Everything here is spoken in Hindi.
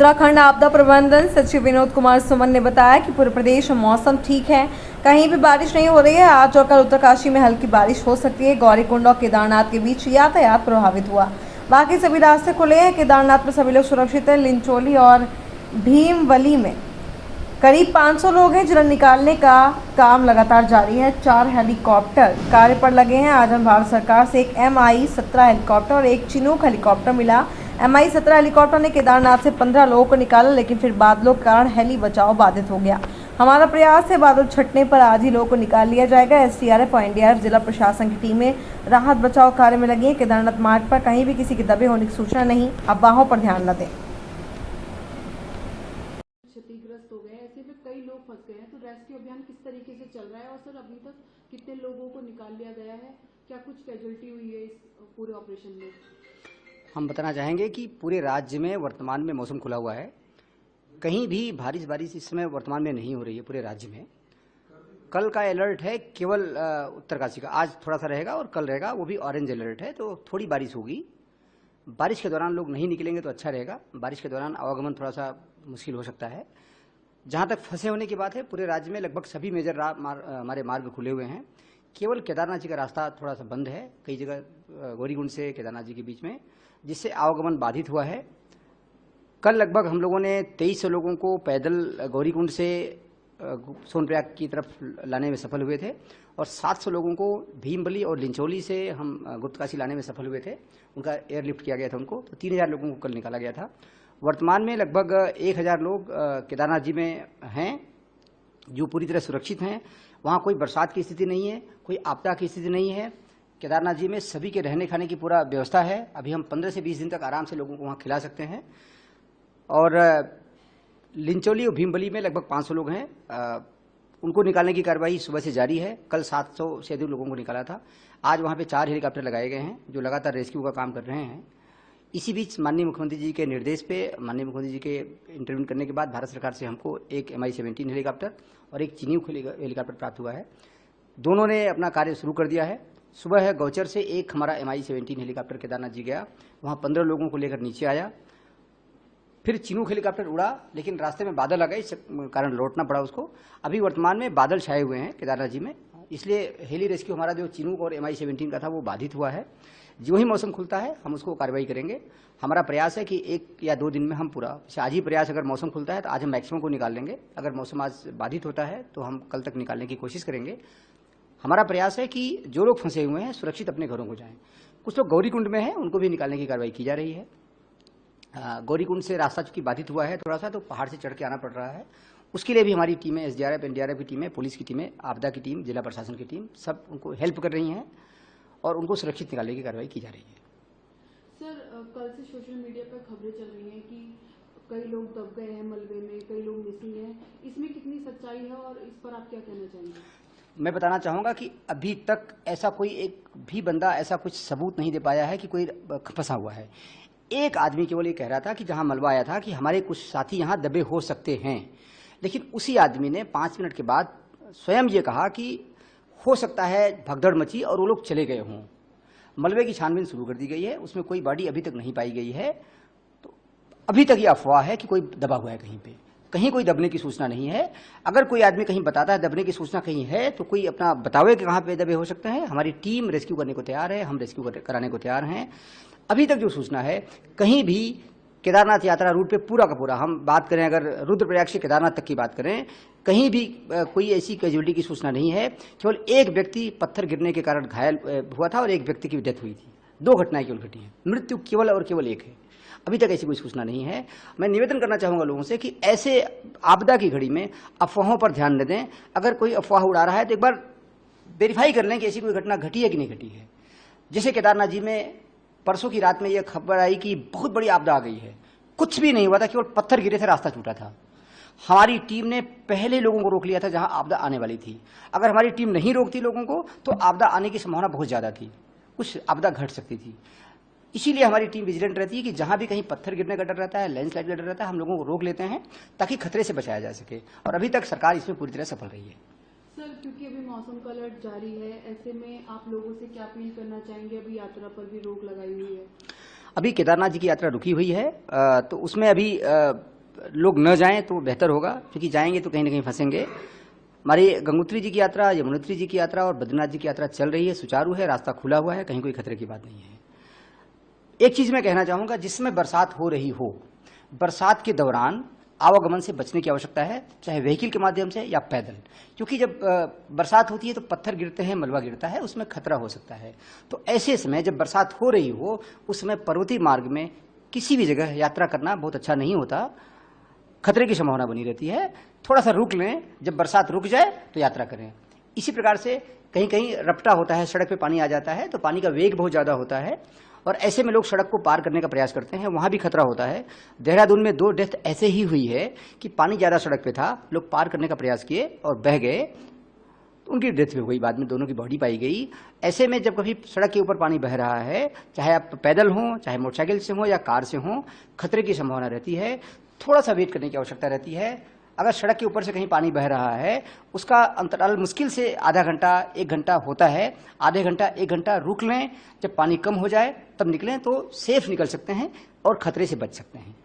उत्तराखंड आपदा प्रबंधन सचिव विनोद कुमार सुमन ने बताया कि पूरे प्रदेश में मौसम ठीक है, कहीं भी बारिश नहीं हो रही है। आज और कल उत्तरकाशी में हल्की बारिश हो सकती है। गौरीकुंड और केदारनाथ के बीच यातायात प्रभावित हुआ, बाकी सभी रास्ते खुले हैं। केदारनाथ में सभी लोग सुरक्षित हैं। लिंचोली और भीमवली में करीब 500 लोग हैं, जिन्हें निकालने का काम लगातार जारी है। 4 हेलीकॉप्टर कार्य पर लगे हैं। आज हम भारत सरकार से एक MI-17 हेलीकॉप्टर और एक चिनूक हेलीकॉप्टर मिला। MI-17 हेलीकॉप्टर ने केदारनाथ से 15 लोगों को निकाला, लेकिन फिर बादलों के कारण हेली बचाव बाधित हो गया। हमारा प्रयास है बादल छटने पर आज ही लोगों को निकाल लिया जाएगा। SDRF और NDRF जिला प्रशासन की टीमें राहत बचाव कार्य में लगी हैं। केदारनाथ मार्ग पर कहीं भी किसी के दबे होने की सूचना नहीं। अफवाहों पर ध्यान न दें। क्षतिग्रस्त हो गए, ऐसे में कई लोग फंस गए हैं, तो रेस्क्यू अभियान किस तरीके से चल रहा है और सर अभी तक कितने लोगों को निकाल लिया गया है? क्या कुछ कैजुअल्टी हुई है इस पूरे ऑपरेशन में? हम बताना चाहेंगे कि पूरे राज्य में वर्तमान में मौसम खुला हुआ है। कहीं भी बारिश इस समय वर्तमान में नहीं हो रही है पूरे राज्य में। कल का अलर्ट है केवल उत्तरकाशी का, आज थोड़ा सा रहेगा और कल रहेगा, वो भी ऑरेंज अलर्ट है, तो थोड़ी बारिश होगी। बारिश के दौरान लोग नहीं निकलेंगे तो अच्छा रहेगा। बारिश के दौरान आवागमन थोड़ा सा मुश्किल हो सकता है। जहाँ तक फंसे होने की बात है, पूरे राज्य में लगभग सभी मेजर हमारे मार्ग खुले हुए हैं। केवल केदारनाथ जी का रास्ता थोड़ा सा बंद है, कई जगह गौरीकुंड से केदारनाथ जी के बीच में, जिससे आवागमन बाधित हुआ है। कल लगभग हम लोगों ने 2300 लोगों को पैदल गौरीकुंड से सोनप्रयाग की तरफ लाने में सफल हुए थे और 700 लोगों को भीमबली और लिंचोली से हम गुप्तकाशी लाने में सफल हुए थे। उनका एयरलिफ्ट किया गया था उनको, तो 3000 लोगों को कल निकाला गया था। वर्तमान में लगभग 1000 लोग केदारनाथ जी में हैं जो पूरी तरह सुरक्षित हैं। वहाँ कोई बरसात की स्थिति नहीं है, कोई आपदा की स्थिति नहीं है। केदारनाथ जी में सभी के रहने खाने की पूरा व्यवस्था है। अभी हम 15 से 20 दिन तक आराम से लोगों को वहाँ खिला सकते हैं। और लिंचोली और भीमबली में लगभग 500 लोग हैं, उनको निकालने की कार्रवाई सुबह से जारी है। कल 700 से अधिक लोगों को निकाला था। आज वहाँ पे 4 हेलीकॉप्टर लगाए गए हैं जो लगातार रेस्क्यू का काम कर रहे हैं। इसी बीच माननीय मुख्यमंत्री जी के निर्देश पे, माननीय मुख्यमंत्री जी के इंटरव्यू करने के बाद भारत सरकार से हमको एक MI-17 हेलीकॉप्टर और एक चिनूक हेलीकॉप्टर प्राप्त हुआ है। दोनों ने अपना कार्य शुरू कर दिया है। सुबह गौचर से एक हमारा MI-17 हेलीकॉप्टर केदारनाथ जी गया, वहाँ 15 लोगों को लेकर नीचे आया। फिर चिनूक हेलीकॉप्टर उड़ा, लेकिन रास्ते में बादल आ गए, इस कारण लौटना पड़ा उसको। अभी वर्तमान में बादल छाए हुए हैं केदारनाथ जी में, इसलिए हेली रेस्क्यू हमारा जो चिनूक और MI-17 का था वो बाधित हुआ है। जो ही मौसम खुलता है हम उसको कार्रवाई करेंगे। हमारा प्रयास है कि 1 या 2 दिन में हम पूरा, आज ही प्रयास, अगर मौसम खुलता है तो आज हम मैक्सिमम को निकाल लेंगे। अगर मौसम आज बाधित होता है तो हम कल तक निकालने की कोशिश करेंगे। हमारा प्रयास है कि जो लोग फंसे हुए हैं सुरक्षित अपने घरों को जाएं। कुछ लोग गौरीकुंड में हैं, उनको भी निकालने की कार्रवाई की जा रही है। गौरीकुंड से रास्ता चूंकि बाधित हुआ है थोड़ा सा, तो पहाड़ से चढ़ के आना पड़ रहा है। उसके लिए भी हमारी टीमें, SDRF NDRF की टीमें, पुलिस की टीमें, आपदा की टीम, जिला प्रशासन की टीम, सब उनको हेल्प कर रही हैं और उनको सुरक्षित निकालने की कार्रवाई की जा रही है। सर कल से सोशल मीडिया पर खबरें चल रही हैं कि कई लोग दब गए हैं मलबे में, कई लोग मिसिंग हैं, इसमें कितनी सच्चाई है और इस पर आप क्या कहना चाहेंगे? मैं बताना चाहूँगा कि अभी तक ऐसा कोई एक भी बंदा ऐसा कुछ सबूत नहीं दे पाया है कि कोई फंसा हुआ है। एक आदमी केवल ये कह रहा था कि जहाँ मलबा आया था कि हमारे कुछ साथी यहाँ दबे हो सकते हैं, लेकिन उसी आदमी ने 5 मिनट के बाद स्वयं ये कहा कि हो सकता है भगदड़ मची और वो लोग चले गए हों। मलबे की छानबीन शुरू कर दी गई है, उसमें कोई बॉडी अभी तक नहीं पाई गई है। तो अभी तक ये अफवाह है कि कोई दबा हुआ है कहीं पे, कहीं कोई दबने की सूचना नहीं है। अगर कोई आदमी कहीं बताता है दबने की सूचना कहीं है तो कोई अपना बतावे कि कहाँ पे दबे हो सकते हैं। हमारी टीम रेस्क्यू करने को तैयार है, हम रेस्क्यू कराने को तैयार हैं। अभी तक जो सूचना है, कहीं भी केदारनाथ यात्रा रूट पे पूरा का पूरा, हम बात करें अगर रुद्रप्रयाग से केदारनाथ तक की बात करें, कहीं भी कोई ऐसी कैजुअलिटी की सूचना नहीं है। केवल एक व्यक्ति पत्थर गिरने के कारण घायल हुआ था और एक व्यक्ति की डेथ हुई थी। 2 घटनाएं केवल घटी हैं, मृत्यु केवल और केवल एक है। अभी तक ऐसी कोई सूचना नहीं है। मैं निवेदन करना चाहूंगा लोगों से कि ऐसे आपदा की घड़ी में अफवाहों पर ध्यान न दें। अगर कोई अफवाह उड़ा रहा है तो एक बार वेरीफाई कर लें कि ऐसी कोई घटना घटी है कि नहीं घटी है। जैसे केदारनाथ जी में परसों की रात में यह खबर आई कि बहुत बड़ी आपदा आ गई है, कुछ भी नहीं हुआ था, केवल पत्थर गिरे थे, रास्ता टूटा था। हमारी टीम ने पहले लोगों को रोक लिया था जहां आपदा आने वाली थी। अगर हमारी टीम नहीं रोकती लोगों को तो आपदा आने की संभावना बहुत ज्यादा थी, कुछ आपदा घट सकती थी। इसीलिए हमारी टीम विजिलेंट रहती है कि जहां भी कहीं पत्थर गिरने का डर रहता है, लैंडस्लाइड का डर रहता है, हम लोगों को रोक लेते हैं ताकि खतरे से बचाया जा सके। और अभी तक सरकार इसमें पूरी तरह सफल रही है। सर क्योंकि अभी मौसम का अलर्ट जारी है, ऐसे में आप लोगों से क्या अपील करना चाहेंगे? अभी यात्रा पर भी रोक लगाई हुई है। अभी केदारनाथ जी की यात्रा रुकी हुई है, तो उसमें अभी लोग न जाएं तो बेहतर होगा, क्योंकि जाएंगे तो कहीं ना कहीं फंसेंगे। हमारी गंगोत्री जी की यात्रा, यमुनोत्री जी की यात्रा और बद्रीनाथ जी की यात्रा चल रही है, सुचारू है, रास्ता खुला हुआ है, कहीं कोई खतरे की बात नहीं है। एक चीज मैं कहना चाहूंगा, जिसमें बरसात हो रही हो, बरसात के दौरान आवागमन से बचने की आवश्यकता है, चाहे व्हीकल के माध्यम से या पैदल, क्योंकि जब बरसात होती है तो पत्थर गिरते हैं, मलबा गिरता है, उसमें खतरा हो सकता है। तो ऐसे समय जब बरसात हो रही हो, उस समय पर्वतीय मार्ग में किसी भी जगह यात्रा करना बहुत अच्छा नहीं होता, खतरे की संभावना बनी रहती है। थोड़ा सा रुक लें, जब बरसात रुक जाए तो यात्रा करें। इसी प्रकार से कहीं कहीं रपटा होता है, सड़क पे पानी आ जाता है, तो पानी का वेग बहुत ज़्यादा होता है और ऐसे में लोग सड़क को पार करने का प्रयास करते हैं, वहाँ भी खतरा होता है। देहरादून में 2 डेथ ऐसे ही हुई है कि पानी ज़्यादा सड़क पे था, लोग पार करने का प्रयास किए और बह गए, तो उनकी डेथ भी हो गई, बाद में दोनों की बॉडी पाई गई। ऐसे में जब कभी सड़क के ऊपर पानी बह रहा है, चाहे आप पैदल हों, चाहे मोटरसाइकिल से हों या कार से हों, खतरे की संभावना रहती है। थोड़ा सा वेट करने की आवश्यकता रहती है। अगर सड़क के ऊपर से कहीं पानी बह रहा है, उसका अंतराल मुश्किल से आधा घंटा 1 घंटा होता है। आधे घंटा 1 घंटा रुक लें, जब पानी कम हो जाए तब निकलें, तो सेफ निकल सकते हैं और खतरे से बच सकते हैं।